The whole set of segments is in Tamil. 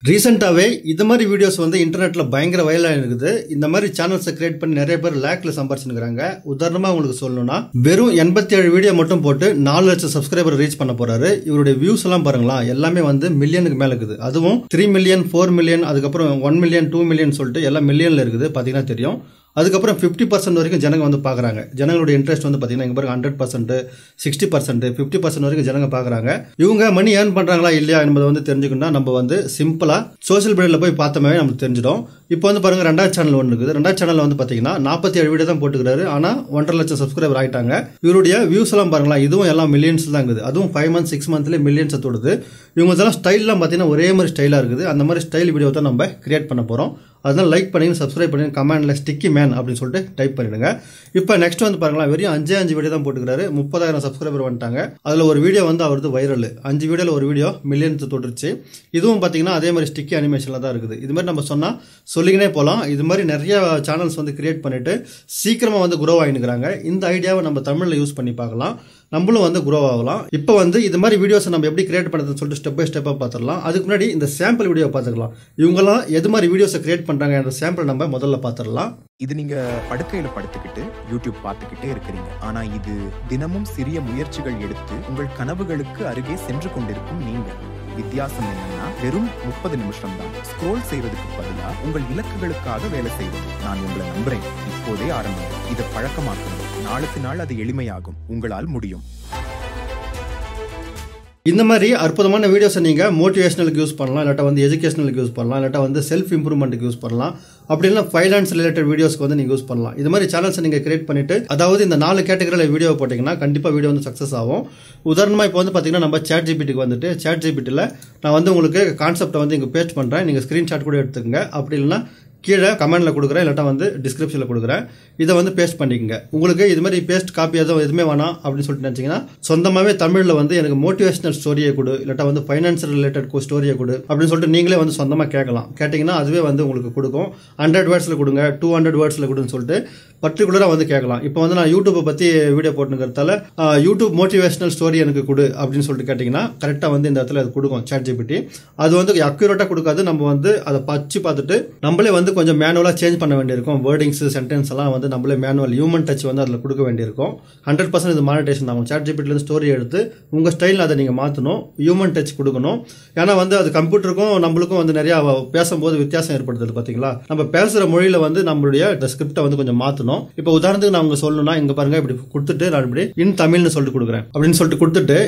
ரீசெண்டாவே இந்த மாதிரி வீடியோஸ் வந்து இன்டர்நெட்ல பயங்கர வைரலாக இருக்குது. இந்த மாதிரி சேனல்ஸை கிரியேட் பண்ணி நிறைய பேர் லேக்ல சம்பாரிச்சுக்கிறாங்க. உதாரணமா உங்களுக்கு சொல்லணும்னா வெறும் 87 வீடியோ மட்டும் போட்டு 4 லட்சம் சப்ஸ்கிரைபர் ரீச் பண்ண போறாரு. இவருடைய வியூஸ் எல்லாம் பாருங்களா, எல்லாமே வந்து மில்லியனுக்கு மேல இருக்குது. அதுவும் 3 மில்லியன் 4 மில்லியன் அதுக்கப்புறம் 1 மில்லியன் 2 மில்லியன் சொல்லிட்டு எல்லாம் மில்லியன்ல இருக்குது. பாத்தீங்கன்னா தெரியும். அதுக்கப்புறம் 50% வரைக்கும் ஜனங்க வந்து பார்க்குறாங்க. ஜனங்களுடைய இன்ட்ரெஸ்ட் வந்து பார்த்தீங்கன்னா இங்கே பாருங்க 100%, 60%, 50% வரைக்கும் ஜனங்க பார்க்குறாங்க. இவங்க மணி ஏர்ன் பண்ணுறாங்களா இல்லையா என்பதை வந்து தெரிஞ்சுக்கணும்னா நம்ம வந்து சிம்பிளாக சோஷியல் மீடியாவில் போய் பார்த்தோமே நமக்கு தெரிஞ்சிடும். இப்போ வந்து பாருங்க 2வது சேனல் ஒன்று இருக்குது. 2வது சேனல் வந்து பார்த்தீங்கன்னா 47 வீடியோ தான் போட்டுக்கிறாரு. ஆனால் 1.5 லட்சம் சப்ஸ்கிரைபர் ஆகிட்டாங்க. இவருடைய வியூஸ் எல்லாம் பாருங்களா, இதுவும் எல்லாம் மில்லியன்ஸ் தான் இருக்குது. அதுவும் 5 months 6 monthsலேயே மில்லியன்ஸை தொடுது. இவங்க இதெல்லாம் ஸ்டைல்லாம் பார்த்தீங்கன்னா ஒரே மாதிரி ஸ்டைலாக இருக்குது. அந்த மாதிரி ஸ்டைல் வீடியோ தான் நம்ம கிரியேட் பண்ண போகிறோம். அதனால லைக் பண்ணி சப்ஸ்கிரைப் பண்ணி கமெண்ட்ல ஸ்டிக்கி மேன் அப்படின்னு சொல்லிட்டு டைப் பண்ணிடுங்க. இப்போ நெக்ஸ்ட் வந்து பாருங்களா, வெறும் 5 வீடியோ தான் போட்டுக்கிறாரு. 30,000 சப்ஸ்கிரைபர் வந்துட்டாங்க. அதில் ஒரு வீடியோ வந்து அவரது வைரல். 5 வீடியோவில் ஒரு வீடியோ மில்லியன்ஸ் தொட்டுருச்சு. இதுவும் பார்த்தீங்கன்னா அதே மாதிரி ஸ்டிக்கி அனிமேஷனில் தான் இருக்குது. இது மாதிரி நம்ம சொன்னால் சொல்லிக்கினே போகலாம். இது மாதிரி நிறைய சேனல்ஸ் வந்து கிரியேட் பண்ணிட்டு சீக்கிரமாக வந்து குரோ ஆகினுக்கிறாங்க. இந்த ஐடியாவை நம்ம தமிழில் யூஸ் பண்ணி பார்க்கலாம். நம்மளும் வந்து குரோ ஆகலாம். இப்போ வந்து இது மாதிரி வீடியோஸ் நம்ம எப்படி கிரியேட் பண்ணுறதுன்னு சொல்லிட்டு ஸ்டெப் பை ஸ்டெப்பாக பார்த்துடலாம். அதுக்கு முன்னாடி இந்த சாம்பிள் வீடியோ பார்த்துக்கலாம். இவங்கெல்லாம் எது மாதிரி வீடியோஸை கிரியேட் பண்ணுறாங்க என்ற சாம்பிள் நம்ம முதல்ல பார்த்துடலாம். இது நீங்க படுக்கையில படுத்துக்கிட்டு யூடியூப் பார்த்துக்கிட்டே இருக்கிறீங்க. ஆனா இது தினமும் சிறிய முயற்சிகள் எடுத்து உங்கள் கனவுகளுக்கு அருகே சென்று கொண்டிருக்கும் நீங்க. வித்தியாசம் என்னன்னா வெறும் 30 நிமிஷம் தான். ஸ்க்ரோல் செய்வதற்கு பதிலா உங்கள் இலக்குகளுக்காக வேலை செய்வது. நான் உங்களை நம்புறேன். இப்போதே ஆரம்பிங்க. இதை பழக்கமாக்கணும். நாளுக்கு நாள் அது எளிமையாகும். உங்களால் முடியும். இந்த மாதிரி அற்புதமான வீடியோஸை நீங்கள் மோட்டிவேஷனலுக்கு யூஸ் பண்ணலாம், இல்லாட்டா வந்து எஜுகேஷனலுக்கு யூஸ் பண்ணலாம், இல்லாட்டா வந்து செல்ஃப் இம்ப்ரூவ்மெண்ட்டுக்கு யூஸ் பண்ணலாம். அப்படி இல்லை ஃபைனான்ஸ் ரிலேட்டட் வீடியோஸ்க்கு வந்து நீங்கள் யூஸ் பண்ணலாம். இது மாதிரி சேனல்ஸை நீங்கள் கிரியேட் பண்ணிட்டு, அதாவது இந்த 4 கேட்டகரியில் வீடியோ போட்டிங்கன்னா கண்டிப்பாக வீடியோ வந்து சக்ஸஸ் ஆகும். உதாரணமாக இப்போ வந்து பார்த்தீங்கன்னா நம்ம சாட் ஜிபிடிக்கு வந்துட்டு சாட் ஜிபிடியில் நான் வந்து உங்களுக்கு கான்செப்டை வந்து இங்கே பேஸ்ட் பண்ணுறேன். நீங்கள் ஸ்க்ரீன்ஷாட் கூட எடுத்துக்கங்க. அப்படி இல்லைன்னா கீழே கமெண்ட்ல கொடுக்குறேன், இல்லாட்டா வந்து டிஸ்கிரிப்ஷனில் கொடுக்குறேன். இதை வந்து பேஸ்ட் பண்ணிக்கங்க. உங்களுக்கு இது மாதிரி பேஸ்ட் காப்பி எதுவுமே வேணாம் அப்படின்னு சொல்லிட்டு நினச்சிங்கன்னா சொந்தமாகவே தமிழில் வந்து எனக்கு மோட்டிவேஷனல் ஸ்டோரியை கொடு, இல்லாட்டா வந்து ஃபைனான்சியல் ரிலேட்டட் ஸ்டோரியை கொடு அப்படின்னு சொல்லிட்டு நீங்களே வந்து சொந்தமாக கேட்கலாம். கேட்டிங்கன்னா அதுவே வந்து உங்களுக்கு கொடுக்கும். 100 வேர்ட்ஸில் கொடுங்க, 200 வேர்ட்ஸில் கொடுன்னு சொல்லிட்டு பர்டிகுலராக வந்து கேட்கலாம். இப்போ வந்து நான் யூடியூப்பை பற்றி வீடியோ போட்டுங்கிறதால யூடியூப் மோட்டிவேஷனல் ஸ்டோரி எனக்கு கொடு அப்படின்னு சொல்லிட்டு கேட்டிங்கன்னா கரெக்டாக வந்து இந்த இடத்துல அது கொடுக்கும் சாட் ஜிபிடி. அது வந்து அக்யூரேட்டாக கொடுக்காது. நம்ம வந்து அதை பார்த்துட்டு நம்மளே வந்து கொஞ்சம் மேனுவலாக சேஞ்ச் பண்ண வேண்டியிருக்கும். வேர்டிங்ஸ் சென்டென்ஸ் எல்லாம் வந்து நம்மளே மேனுவல் ஹியூமன் டச் வந்து அதில் கொடுக்க வேண்டியிருக்கும். 100% இது மானிட்டேஷன் ஆகும். சாட் ஜிபிடிலேருந்து ஸ்டோரி எடுத்து உங்கள் ஸ்டைலில் அதை நீங்கள் மாற்றணும். ஹியூமன் டச் கொடுக்கணும். ஏன்னா வந்து அது கம்ப்யூட்டருக்கும் நம்மளுக்கும் வந்து நிறையா பேசும்போது வித்தியாசம் ஏற்படுத்துது. பார்த்தீங்களா, நம்ம பேசுகிற மொழியில் வந்து நம்மளுடைய ஸ்கிரிப்டை வந்து கொஞ்சம் மாற்றணும். இப்போ உதாரணத்துக்கு நான் உங்க சொல்லணும்னா இங்க பாருங்க, இப்படி கொடுத்துட்டு நான் இப்படி இன் தமிழ்னு சொல்லிட்டு கொடுக்குறேன் அப்படின்னு சொல்லிட்டு கொடுத்துட்டு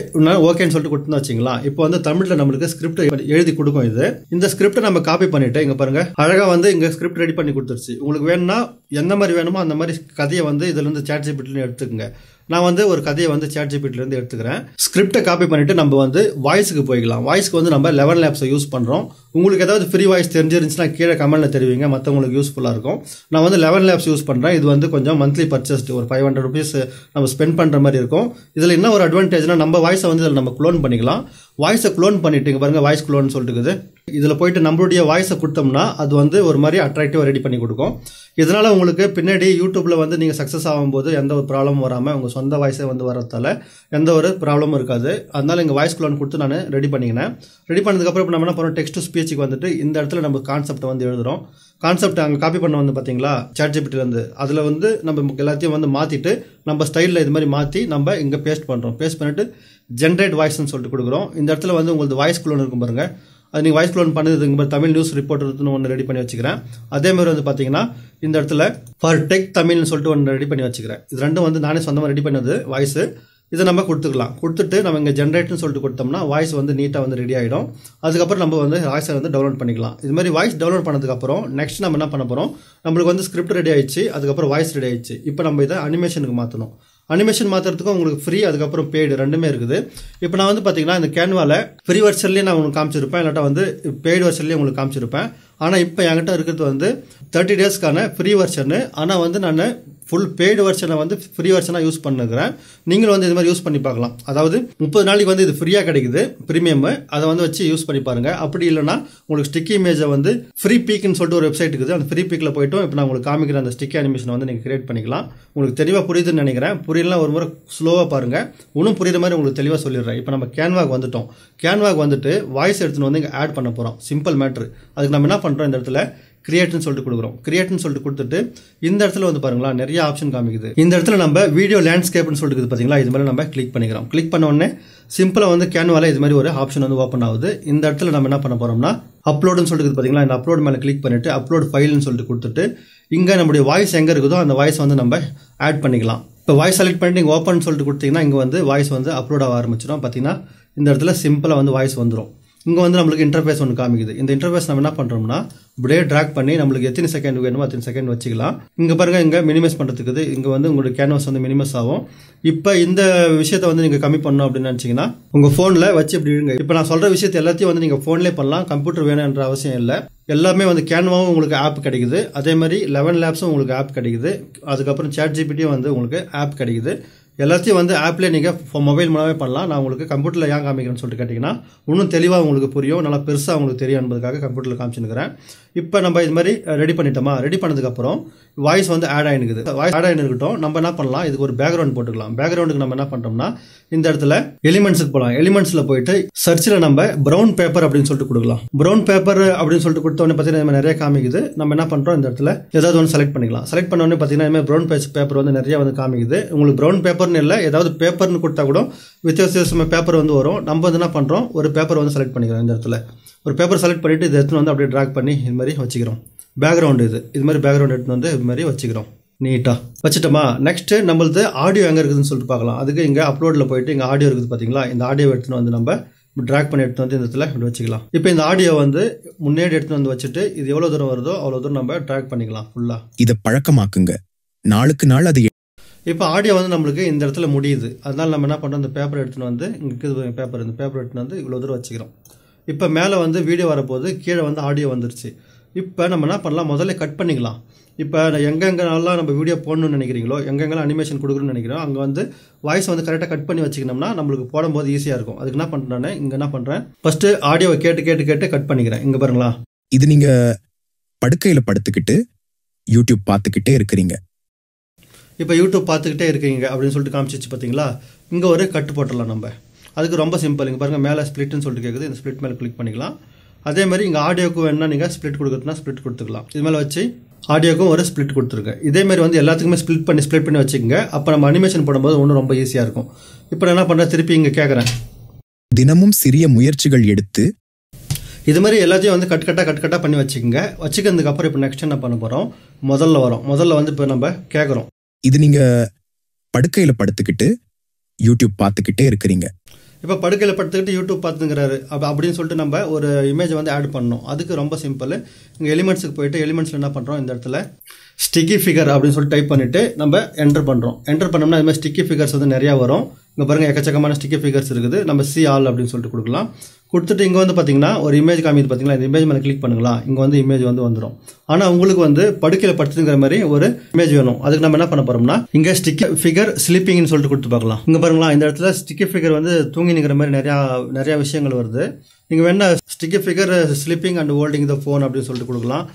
ஓகேன்னு சொல்லிட்டு கொடுத்து வச்சிங்களா. இப்போ வந்து தமிழில் நம்மளுக்கு ஸ்கிரிப்ட் எழுதி கொடுக்கும். இந்த ஸ்கிரிப்டை நம்ம காப்பி பண்ணிட்டு இங்க பாருங்க அழகா வந்து இங்க ஸ்கிரிப்ட் ரெடி பண்ணி கொடுத்துருச்சு. உங்களுக்கு வேணும்னா எந்த மாதிரி வேணுமோ அந்த மாதிரி கதையை வந்து இதுல இருந்து சாட் ஜிபிடில எடுத்துக்கங்க. நான் வந்து ஒரு கதையை வந்து சாட் ஜிபிடில இருந்து எடுத்துக்கிறேன். ஸ்கிரிப்டை காப்பி பண்ணிட்டு நம்ம வந்து வாய்ஸுக்கு போய்க்கலாம். வாய்ஸ்க்கு வந்து நம்ம 11 லேப்ஸை யூஸ் பண்றோம். உங்களுக்கு ஏதாவது ஃப்ரீ வாய்ஸ் தெரிஞ்சிருந்துச்சுன்னா கீழே கமெண்ட்ல தெரிவிங்க, மற்றவங்களுக்கு யூஸ்ஃபுல்லாக இருக்கும். நான் வந்து 11 லேப்ஸ் யூஸ் பண்ணுறேன். இது வந்து கொஞ்சம் மந்த்லி பர்ச்சேஸ்ட் ஒரு 500 rupees நம்ம ஸ்பெண்ட் பண்ணுற மாதிரி இருக்கும். இதில் என்ன ஒரு அட்வான்டேஜ்னா நம்ம வாய்ஸை வந்து இதில் நம்ம க்ளோன் பண்ணிக்கலாம். வாய்ஸை க்ளோன் பண்ணிட்டு இங்கே பாருங்க வாய்ஸ் க்ளோன் சொல்லிட்டு இருக்குது. இதில் போயிட்டு நம்மளுடைய வாய்ஸை கொடுத்தோம்னா அது வந்து ஒரு மாதிரி அட்ராக்டிவாக ரெடி பண்ணி கொடுக்கும். இதனால் உங்களுக்கு பின்னாடி யூடியூப்பில் வந்து நீங்கள் சக்ஸஸ் ஆகும்போது எந்த ஒரு ப்ராப்ளமும் வராமல் உங்கள் சொந்த வாய்ஸே வந்து வரதால எந்த ஒரு ப்ராப்ளமும் இருக்காது. அதனால இங்கே வாய்ஸ் க்ளோன் கொடுத்து நான் ரெடி பண்ணிக்கினேன். ரெடி பண்ணதுக்கப்புறம் இப்போ நம்ம என்ன பண்ணுறோம், டெக்ஸ்ட் டு ஸ்பீச்சுக்கு வந்துட்டு இந்த இடத்துல நம்ம கான்செப்டை வந்து எழுதுகிறோம். கான்செப்ட் அங்கே காப்பி பண்ண வந்து பார்த்தீங்களா சாட் ஜிபிடிலேருந்து, அதில் வந்து நம்ம எல்லாத்தையும் வந்து மாற்றிட்டு நம்ம ஸ்டைலில் இது மாதிரி மாற்றி நம்ம இங்கே பேஸ்ட் பண்ணுறோம். பேஸ்ட் பண்ணிட்டு ஜென்ரேட் வாய்ஸ்ன்னு சொல்லிட்டு கொடுக்குறோம். இந்த இடத்துல வந்து உங்களுக்கு வாய்ஸ் க்ளோன் இருக்கும் பாருங்க. அது நீங்கள் வாய்ஸ் க்ளோன் பண்ணது இங்கே தமிழ் நியூஸ் ரிப்போர்ட்டர்னு ஒன்று ரெடி பண்ணி வச்சுக்கிறேன். அதேமாதிரி வந்து பார்த்தீங்கன்னா இந்த இடத்துல ஃபார் டெக் தமிழ்னு சொல்லிட்டு ஒன்று ரெடி பண்ணி வச்சுக்கிறேன். இது ரெண்டும் வந்து நானே சொந்தமாக ரெடி பண்ணது வாய்ஸு. இதை நம்ம கொடுத்துக்கலாம். கொடுத்துட்டு நம்ம இங்கே ஜென்ரேட்னு சொல்லிட்டு கொடுத்தோம்னா வாய்ஸ் வந்து நீட்டாக வந்து ரெடி ஆகிடும். அதுக்கப்புறம் நம்ம வந்து வாய்ஸை வந்து டவுன்லோட் பண்ணிக்கலாம். இது மாதிரி வாய்ஸ் டவுன்லோட் பண்ணதுக்கப்புறம் நெக்ஸ்ட் நம்ம என்ன பண்ண போகிறோம், நம்மளுக்கு வந்து ஸ்கிரிப்ட் ரெடி ஆயிடுச்சு, அதுக்கப்புறம் வாய்ஸ் ரெடி ஆயிடுச்சு. இப்போ நம்ம இதை அனிமேஷனுக்கு மாற்றணும். அனிமேஷன் மாற்றுறதுக்கும் உங்களுக்கு ஃப்ரீ அதுக்கப்புறம் பெய்டு ரெண்டுமே இருக்குது. இப்போ நான் வந்து பார்த்தீங்கன்னா இந்த கேன்வாவில் ஃப்ரீ வெர்ஷன்லேயே நான் உங்களுக்கு காமிச்சிருப்பேன், இல்லாட்டா வந்து பெய்டு வெர்ஷன்லேயே உங்களுக்கு காமிச்சிருப்பேன். ஆனால் இப்போ என்கிட்ட இருக்கிறது வந்து 30 டேஸ்க்கான ஃப்ரீ வெர்ஷனு. ஆனால் வந்து நான் ஃபுல் பெய்டு வெர்ஷனை வந்து ஃப்ரீ வெர்ஷனாக யூஸ் பண்ணுறேன். நீங்களும் வந்து இது மாதிரி யூஸ் பண்ணி பார்க்கலாம். அதாவது 30 நாளைக்கு வந்து இது ஃப்ரீயாக கிடைக்குது ப்ரீமியம். அதை வந்து வச்சு யூஸ் பண்ணி பாருங்கள். அப்படி இல்லைனா உங்களுக்கு ஸ்டிக்கி இமேஜை வந்து ஃப்ரீ பீக்குன்னு சொல்லிட்டு ஒரு வெப்சைட் இருக்குது. அந்த ஃப்ரீ பீக்கில் போய்ட்டும் இப்போ நான் உங்களுக்கு காமிக்கிற அந்த ஸ்டிக்கி அனிமேஷனை வந்து நீங்கள் கிரியேட் பண்ணிக்கலாம். உங்களுக்கு தெளிவாக புரியுதுன்னு நினைக்கிறேன். புரியலாம் ஒரு முறை ஸ்லோவாக பாருங்கள். இன்னும் புரியுற மாதிரி உங்களுக்கு தெளிவாக சொல்லிடுறேன். இப்போ நம்ம கேன்வாக்கு வந்துட்டோம். கேன்வாக்கு வந்துட்டு வாய்ஸ் எடுத்துன்னு வந்து இங்கே ஆட் பண்ண போகிறோம். Simple matter. அதுக்கு நம்ம என்ன பண்ணுறோம், இந்த இடத்துல கிரியேட்னு சொல்லிட்டு கொடுக்குறோம். கிரியேட்னு சொல்லிட்டு கொடுத்துட்டு இந்த இடத்துல வந்து பாருங்களா நிறைய ஆப்ஷன் காமிக்குது. இந்த இடத்துல நம்ம வீடியோ லேண்ட்ஸ்கேப்னு சொல்லிட்டு பார்த்தீங்களா, இது மாதிரி நம்ம கிளிக் பண்ணிக்கிறோம். கிளிக் பண்ண உடனே சிம்பிளாக வந்து கேன்வால இது மாதிரி ஒரு ஆப்ஷன் வந்து ஓப்பன் ஆகுது. இந்த இடத்துல நம்ம என்ன பண்ண போகிறோம்னா அப்லோடுன்னு சொல்லிட்டு பார்த்தீங்களா, இந்த அப்லோட் மேலே கிளிக் பண்ணிட்டு அப்லோட் ஃபைல்னு சொல்லிட்டு கொடுத்துட்டு இங்கே நம்முடைய வாய்ஸ் எங்கே இருக்குதோ அந்த வாய்ஸ் வந்து நம்ம ஆட் பண்ணிக்கலாம். இப்போ வாய்ஸ் செலக்ட் பண்ணிட்டு இங்கே ஓப்பன் சொல்லிட்டு கொடுத்தீங்கன்னா இங்கே வந்து வாய்ஸ் வந்து அப்லோட் ஆக ஆரம்பிச்சிடும். பார்த்தீங்கன்னா இந்த இடத்துல சிம்பிளாக வந்து வாய்ஸ் வந்துடும். இங்கே வந்து நம்மளுக்கு இன்டர்ஃபேஸ் ஒன்று காமிக்குது. இந்த இன்டர்ஃபேஸ் நம்ம என்ன பண்ணுறோம்னா இப்படியே ட்ராக் பண்ணி நம்மளுக்கு எத்தனை செகண்ட் வேணுமோ அத்தனை செகண்ட் வச்சுக்கலாம். இங்கே பாருங்கள், இங்கே மினிமைஸ் பண்ணுறதுக்கு இங்கே வந்து உங்களுடைய கேன்வாஸ் வந்து மினிமைஸ் ஆகும். இப்போ இந்த விஷயத்தை வந்து நீங்கள் கம்மி பண்ணணும் அப்படின்னு நினச்சிங்கன்னா உங்கள் ஃபோனில் வச்சு இப்படி இருங்க. இப்போ நான் சொல்கிற விஷயத்தை எல்லாத்தையும் வந்து நீங்கள் ஃபோன்லேயே பண்ணலாம். கம்ப்யூட்டர் வேணுன்ற அவசியம் இல்லை. எல்லாமே வந்து கேன்வாவும் உங்களுக்கு ஆப் கிடைக்குது. அதே மாதிரி 11 லேப்ஸும் உங்களுக்கு ஆப் கிடைக்குது. அதுக்கப்புறம் ChatGPTயும் வந்து உங்களுக்கு ஆப் கிடைக்குது. எல்லாத்தையும் வந்து ஆப்லேயே நீங்கள் மொபைல் மூலமே பண்ணலாம். நான் உங்களுக்கு கம்ப்யூட்டரில் ஏன் காமிக்கிறேன்னு சொல்லிட்டு கேட்டிங்கன்னா இன்னும் தெளிவாக உங்களுக்கு புரியும், நல்லா பெருசாக உங்களுக்கு தெரியும் என்பதுக்காக கம்ப்யூட்டரில் காமிச்சுன்னுக்கிறேன். இப்போ நம்ம இது மாதிரி ரெடி பண்ணிட்டோமா, ரெடி பண்ணதுக்கப்புறம் வாய்ஸ் வந்து ஆட் ஆகினுக்குது. வாய்ஸ் ஆட் ஆகினுக்கட்டும். நம்ம என்ன பண்ணலாம், இதுக்கு ஒரு பேக்ரவுண்ட் போட்டுக்கலாம். பேக்ரவுண்டுக்கு நம்ம என்ன பண்ணுறோம்னா இந்த இடத்துல எலிமெண்ட்ஸுக்கு போகலாம். எலிமெண்ட்ஸில் போயிட்டு சர்ச்சில் நம்ம ப்ரௌன் பேப்பர் அப்படின்னு சொல்லிட்டு கொடுக்கலாம். ப்ரௌன் பேப்பர் அப்படின்னு சொல்லிட்டு கொடுத்தோன்னே பார்த்தீங்கன்னா நிறைய காமிக்குது. நம்ம என்ன பண்ணுறோம், இந்த இடத்துல ஏதாவது ஒன்று செலக்ட் பண்ணிக்கலாம். செலக்ட் பண்ண உடனே பார்த்தீங்கன்னா இந்த மாதிரி ப்ரௌன் பேப்பர் வந்து நிறைய வந்து காமிக்குது. உங்களுக்கு ப்ரௌன் பேப்பர்னு இல்லை, ஏதாவது பேப்பர்னு கொடுத்தா கூட வித்தியாசமான பேப்பர் வந்து வரும். நம்ம வந்து என்ன பண்ணுறோம், ஒரு பேப்பர் வந்து செலக்ட் பண்ணிக்கிறோம். இந்த இடத்துல ஒரு பேப்பர் செலக்ட் பண்ணிவிட்டு இதை எடுத்துன்னு வந்து அப்படியே ட்ராக் பண்ணி இது மாதிரி வச்சுக்கிறோம். பேக்ரவுண்டு இது மாதிரி பேக்ரவுண்ட் எடுத்துன்னு வந்து இது மாதிரி வச்சுக்கிறோம். நீட்டாக வச்சுட்டோமா. நெக்ஸ்ட்டு நம்மளது ஆடியோ எங்கே இருக்குதுன்னு சொல்லிட்டு பார்க்கலாம். அதுக்கு இங்கே அப்லோடில் போயிட்டு இங்கே ஆடியோ இருக்குது பார்த்தீங்களா, இந்த ஆடியோ எடுத்துன்னு வந்து நம்ம ட்ராக் பண்ணி எடுத்து வந்து இந்த இடத்துல இப்படி வச்சுக்கலாம். இப்போ இந்த ஆடியோ வந்து முன்னாடி எடுத்துன்னு வந்து வச்சுட்டு இது எவ்வளோ தூரம் வருதோ அவ்வளோ தூரம் நம்ம ட்ராக் பண்ணிக்கலாம் ஃபுல்லாக. இதை பழக்கமாக்குங்க. நாளுக்கு நாள் அது இப்போ ஆடியோ வந்து நம்மளுக்கு இந்த இடத்துல முடியுது. அதனால் நம்ம என்ன பண்ணுறோம், இந்த பேப்பர் எடுத்துன்னு வந்து இங்கே இருக்குது பேப்பர், இந்த பேப்பர் எடுத்துன்னு வந்து இவ்வளோ தூரம் வச்சுக்கிறோம். இப்போ மேலே வந்து வீடியோ வரப்போது, கீழே வந்து ஆடியோ வந்துருச்சு. இப்போ நம்ம என்ன பண்ணலாம், முதல்ல கட் பண்ணிக்கலாம். இப்போ எங்கெங்கெல்லாம் நம்ம வீடியோ போடணும்னு நினைக்கிறீங்களோ, எங்கெங்கெல்லாம் அனிமேஷன் கொடுக்கணும்னு நினைக்கிறோம், அங்கே வந்து வாய்ஸ் வந்து கரெக்டாக கட் பண்ணி வச்சுக்கணும்னா நம்மளுக்கு போடும்போது ஈஸியாக இருக்கும். அதுக்கு என்ன பண்ணுறேன், இங்கே என்ன பண்ணுறேன், ஃபஸ்ட்டு ஆடியோவை கேட்டு கட் பண்ணிக்கிறேன். இங்கே பாருங்களா, இது நீங்கள் படுக்கையில் படுத்துக்கிட்டு யூடியூப் பார்த்துக்கிட்டே இருக்கிறீங்க. இப்போ யூடியூப் பார்த்துக்கிட்டே இருக்கீங்க அப்படின்னு சொல்லிட்டு காமிச்சிச்சு பார்த்தீங்களா. இங்கே ஒரு கட்டு போட்டுடலாம் நம்ம. அதுக்கு ரொம்ப சிம்பிள். இங்கே பாருங்கள் மேலே ஸ்ப்ளிட்னு சொல்லிட்டு கேட்குது. இந்த ஸ்ப்ளிட் மேலே கிளிக் பண்ணிக்கலாம். அதே மாதிரி இங்கே ஆடியோக்கு வேணுன்னா நீங்கள் ஸ்ப்ளிட் கொடுக்குறதுனா ஸ்ப்ளிட் கொடுத்துக்கலாம். இது மேலே வச்சு ஆடியோக்கும் ஒரு ஸ்ப்ளிட் கொடுத்துருக்கேன். இதேமாதிரி வந்து எல்லாத்துக்குமே ஸ்ப்ளிட் பண்ணி வச்சுக்கோங்க. அப்போ நம்ம அனிமேஷன் போடும்போது ஒன்றும் ரொம்ப ஈஸியாக இருக்கும். இப்போ நான் என்ன பண்ணுறேன், திருப்பி இங்கே கேட்குறேன். தினமும் சிறிய முயற்சிகள் எடுத்து இது மாதிரி எல்லாத்தையும் வந்து கட் பண்ணி வச்சுக்கோங்க. வச்சுக்கிறதுக்கு அப்புறம் இப்போ நெக்ஸ்ட் என்ன பண்ண போகிறோம், முதல்ல வந்து இப்போ நம்ம கேட்குறோம். இது நீங்கள் படுக்கையில் படுத்துக்கிட்டு யூடியூப் பார்த்துக்கிட்டே இருக்கிறீங்க. இப்போ படுக்கையில் படுத்துக்கிட்டு யூடியூப் பார்த்துங்கிறாரு அப்படின்னு சொல்லிட்டு நம்ம ஒரு இமேஜை வந்து ஆட் பண்ணணும். அதுக்கு ரொம்ப சிம்பிள். இங்கே எலிமெண்ட்ஸுக்கு போயிட்டு எலிமெண்ட்ஸில் என்ன பண்ணுறோம், இந்த இடத்துல ஸ்டிக்கி ஃபிகர் அப்படின்னு சொல்லிட்டு டைப் பண்ணிவிட்டு நம்ம என்டர் பண்ணுறோம். என்டர் பண்ணோம்னா இது மாதிரி ஸ்டிக்கி ஃபிகர்ஸ் வந்து நிறையா வரும். இங்கே பாருங்கள் எக்கச்சக்கமான ஸ்டிக்கி ஃபிகர்ஸ் இருக்குது. நம்ம சி ஆல் அப்படின்னு சொல்லிட்டு கொடுக்கலாம். கொடுத்துட்டு இங்கே வந்து பார்த்தீங்கன்னா ஒரு இமேஜ் காமிது பார்த்தீங்களா, இந்த இமேஜ் மேலே கிளிக் பண்ணுங்களா, இங்கே வந்து இமேஜ் வந்து வந்துடும். ஆனால் உங்களுக்கு வந்து படுக்கையில் படுத்துங்கிற மாதிரி ஒரு இமேஜ் வேணும். அதுக்கு நம்ம என்ன பண்ண போகிறோம்னா இங்கே ஸ்டிக்கி ஃபிகர் ஸ்லீப்பிங்னு சொல்லிட்டு கொடுத்து பார்க்கலாம். இங்கே பாருங்களா, இந்த இடத்துல ஸ்டிக்கி ஃபிகர் வந்து தூங்கிங்கிற மாதிரி நிறையா விஷயங்கள் வருது. நீங்கள் வேணா sticky figure sleeping and holding the phone அப்படின்னு சொல்லிட்டு கொடுக்கலாம்.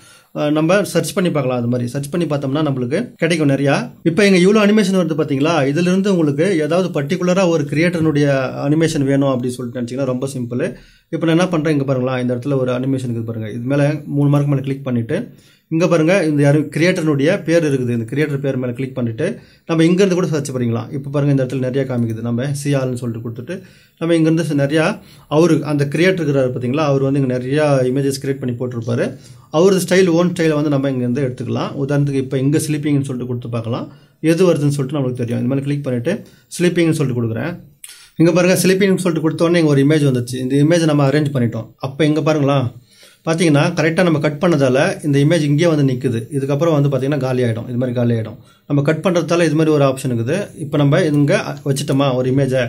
நம்ம சர்ச் பண்ணி பார்க்கலாம். அது மாதிரி சர்ச் பண்ணி பார்த்தோம்னா நம்மளுக்கு கிடைக்கும் நிறையா. இப்போ இங்கே இவ்வளோ அனிமேஷன் வருது பார்த்தீங்களா, இதுலேருந்து உங்களுக்கு ஏதாவது பர்டிகுலராக ஒரு கிரியேட்டர்னுடைய அனிமேஷன் வேணும் அப்படின்னு சொல்லிட்டு நினச்சிங்கன்னா ரொம்ப சிம்பிள். இப்போ நான் என்ன பண்ணுறேன், இங்கே பாருங்களா, இந்த இடத்துல ஒரு அனிமேஷன் இருக்குது பாருங்கள். இது மேலே 3 மார்க் மேலே கிளிக் பண்ணிவிட்டு இங்கே பாருங்கள் இந்த கிரியேட்டர்னுடைய பேர் இருக்குது. இந்த கிரியேட்டர் பேர் மேலே கிளிக் பண்ணிவிட்டு நம்ம இங்கேருந்து கூட சர்ச் பண்ணிக்கலாம். இப்போ பாருங்கள் இந்த இடத்துல நிறையா காமிக்குது. நம்ம சிஆர்னு சொல்லிட்டு கொடுத்துட்டு நம்ம இங்கேருந்து நிறையா அந்த கிரியேட்டர் இருக்கிறாரு பார்த்தீங்களா, அவர் வந்து இங்கே நிறையா இமேஜஸ் கிரியேட் பண்ணி போட்டிருப்பாரு. அவரது ஓன் ஸ்டைலை வந்து நம்ம இங்கேருந்து எடுத்துக்கலாம். உதாரணத்துக்கு இப்போ இங்கே ஸ்லீப்பிங்னு சொல்லிட்டு கொடுத்து பார்க்கலாம். எது வருதுன்னு சொல்லிட்டு நம்மளுக்கு தெரியும். இந்த மாதிரி கிளிக் பண்ணிவிட்டு ஸ்லீப்பிங்னு சொல்லிட்டு கொடுக்குறேன். இங்கே பாருங்கள் ஸ்லீப்பிங்னு சொல்லிட்டு கொடுத்தோன்னே இங்கே ஒரு இமேஜ் வந்துச்சு. இந்த இமேஜை நம்ம அரேஞ்ச் பண்ணிட்டோம். அப்போ இங்கே பாருங்களா, பார்த்தீங்கன்னா கரெக்டாக நம்ம கட் பண்ணதால் இந்த இமேஜ் இங்கேயே வந்து நிற்குது. இதுக்கப்புறம் வந்து பார்த்தீங்கன்னா காலி ஆகிடும். இது மாதிரி காலி ஆகிடும். நம்ம கட் பண்ணுறதால இது மாதிரி ஒரு ஆப்ஷன் இருக்குது. இப்போ நம்ம இங்கே வச்சுட்டோமா ஒரு இமேஜை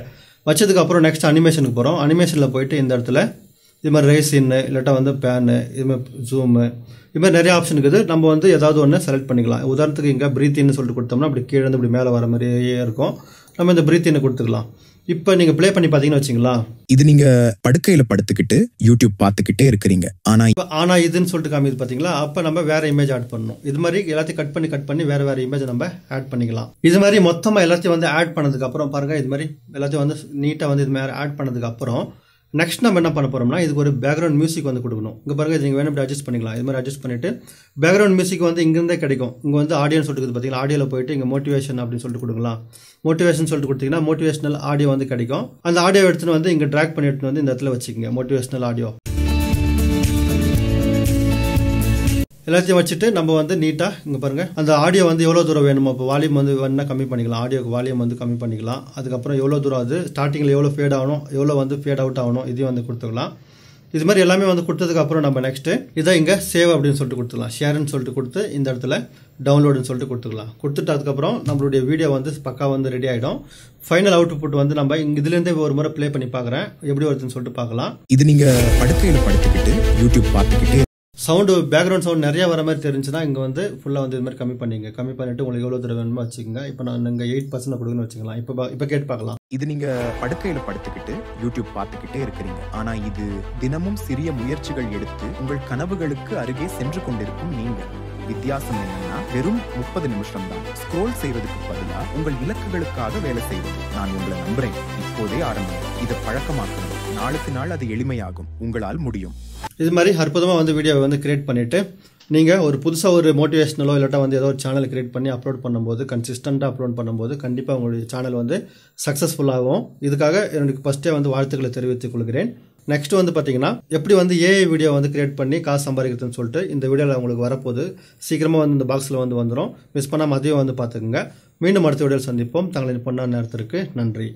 வச்சதுக்கப்புறம் நெக்ஸ்ட் அனிமேஷனுக்கு போகிறோம். அனிமேஷனில் போயிட்டு இந்த இடத்துல இது மாதிரி ரேசின்னு இல்லாட்டா வந்து பேனு, இது மாதிரி ஜூமு, இது மாதிரி நிறைய ஆப்ஷன் இருக்குது. நம்ம வந்து ஏதாவது ஒன்று செலக்ட் பண்ணிக்கலாம். உதாரணத்துக்கு இங்கே ப்ரீத்தின்னு சொல்லிட்டு கொடுத்தோம்னா அப்படி கீழே வந்து இப்படி மேலே வர மாதிரியே இருக்கும். நம்ம இந்த ப்ரீத்தின்னு கொடுத்துக்கலாம். இப்போ நீங்கள் ப்ளே பண்ணி பார்த்தீங்கன்னு வச்சிங்களா, இது நீங்க படுக்கையில படுத்துக்கிட்டு யூடியூப் பார்த்துக்கிட்டே இருக்கிறீங்க. ஆனால் இதுன்னு சொல்லிட்டு காமிது பார்த்தீங்களா. அப்போ நம்ம வேறு இமேஜ் ஆட் பண்ணணும். இது மாதிரி எல்லாத்தையும் கட் பண்ணி வேறு இமேஜை நம்ம ஆட் பண்ணிக்கலாம். இது மாதிரி மொத்தமாக எல்லாத்தையும் வந்து ஆட் பண்ணதுக்கப்புறம் பாருங்கள், இது மாதிரி எல்லாத்தையும் வந்து நீட்டாக வந்து இது மாதிரி ஆட் பண்ணதுக்கப்புறம் நெக்ஸ்ட் நம்ம என்ன பண்ண போகிறோம்னா, இதுக்கு ஒரு பேக்ரவுண்ட் மியூசிக் வந்து கொடுக்கணும். இங்கே பாருங்கள், இது நீங்கள் வேணும் இப்படி அட்ஜஸ்ட் பண்ணிக்கலாம். இது மாதிரி அட்ஜஸ்ட் பண்ணிவிட்டு பேக்ரவுண்ட் மியூசிக் வந்து இங்கேருந்தே கிடைக்கும். இங்கே வந்து ஆடியோன்னு சொல்லிட்டு பார்த்தீங்களா, ஆடியோவில் போயிட்டு இங்கே மோட்டிவேஷன் அப்படின்னு சொல்லிட்டு கொடுக்கலாம். மோட்டிவேஷன் சொல்லிட்டு கொடுத்தீங்கன்னா மோட்டிவேஷனல் ஆடியோ வந்து கிடைக்கும். அந்த ஆடியோ எடுத்துன்னு வந்து இங்கே ட்ராக் பண்ணி எடுத்துன்னு வந்து இந்த இடத்துல வச்சுக்கோங்க, மோட்டிவேஷனல் ஆடியோ எல்லாத்தையும் வச்சுட்டு நம்ம வந்து நீட்டாக இங்கே பாருங்கள், அந்த ஆடியோ வந்து எவ்வளோ தூரம் வேணுமோ இப்போ வால்யூம் வந்து வேணுன்னா கம்மி பண்ணிக்கலாம். ஆடியோக்கு வால்யூம் வந்து கம்மி பண்ணிக்கலாம். அதுக்கப்புறம் எவ்வளோ தூரம் அது ஸ்டார்டிங்கில் எவ்வளோ ஃபேட் ஆகணும், எவ்வளோ வந்து ஃபேட் அவுட் ஆகணும், இதையும் வந்து கொடுத்துக்கலாம். இது மாதிரி எல்லாமே வந்து கொடுத்ததுக்கப்புறம் நம்ம நெக்ஸ்ட்டு இதை இங்கே சேவ் அப்படின்னு சொல்லிட்டு கொடுத்துக்கலாம். ஷேர்னு சொல்லிட்டு கொடுத்து இந்த இடத்துல டவுன்லோடுன்னு சொல்லிட்டு கொடுத்துக்கலாம். கொடுத்துட்டு அதுக்கப்புறம் நம்மளுடைய வீடியோ வந்து பக்கா வந்து ரெடி ஆகிடும். ஃபைனல் அவுட்புட் வந்து நம்ம இங்கே இதுலேருந்தே ஒரு முறை ப்ளே பண்ணி பார்க்குறேன், எப்படி வருதுன்னு சொல்லிட்டு பார்க்கலாம். இது நீங்கள் படுக்கையில் படுத்துக்கிட்டு யூடியூப் பார்த்துக்கிட்டே சவுண்டு பேக்ரவுண்ட் சவுண்ட் நிறையா வர மாதிரி தெரிஞ்சுன்னா இங்கே வந்து ஃபுல்லாக வந்து இது மாதிரி கம்மி பண்ணிவிட்டு உங்களுக்கு எவ்வளோ தூரம் வேணுமோ வச்சுக்கோங்க. இப்போ நான் இங்கே 8% கொடுக்குன்னு வச்சுக்கலாம். இப்போ கேட்டு பார்க்கலாம். இது நீங்க படுக்கையில படுத்துக்கிட்டு யூடியூப் பார்த்துக்கிட்டே இருக்கிறீங்க. ஆனா இது தினமும் சிறிய முயற்சிகள் எடுத்து உங்கள் கனவுகளுக்கு அருகே சென்று கொண்டிருக்கும் நீங்கள். வித்தியாசம் என்னன்னா வெறும் 30 நிமிஷம் தான். ஸ்க்ரோல் செய்வதற்கு பதிலா உங்கள் இலக்குகளுக்காக வேலை செய்வது. நான் உங்களை நம்புறேன். இப்போதே ஆரம்பிங்க. இதை பழக்கமாக்குங்க. நாளுக்கு நாள் அது எளிமையாகும். உங்களால் முடியும். இது மாதிரி அற்புதமாக வந்து வீடியோவை வந்து கிரியேட் பண்ணிவிட்டு நீங்கள் ஒரு புதுசாக ஒரு மோட்டிவேஷனலோ இல்லாட்டா வந்து ஏதோ ஒரு சேனல் கிரியேட் பண்ணி அப்லோட் பண்ணும்போது, கன்சிஸ்டண்ட்டாக அப்லோட் பண்ணும்போது கண்டிப்பாக உங்களுடைய சேனல் வந்து சக்ஸஸ்ஃபுல்லாகும். இதுக்காக எனக்கு ஃபஸ்ட்டே வந்து வாழ்த்துக்களை தெரிவித்துக் கொள்கிறேன். நெக்ஸ்ட் வந்து பார்த்தீங்கன்னா எப்படி வந்து ஏஐ வீடியோ வந்து கிரியேட் பண்ணி காசு சம்பாதிக்கிறதுன்னு சொல்லிட்டு இந்த வீடியோவில் உங்களுக்கு வரப்போகுது. சீக்கிரமாக வந்து இந்த பாக்ஸில் வந்து வந்துடும். மிஸ் பண்ணாமல் அதையும் வந்து பார்த்துக்குங்க. மீண்டும் அடுத்த வீடியோவில் சந்திப்போம். தங்களின் பொன்னான நேரத்திற்கு நன்றி.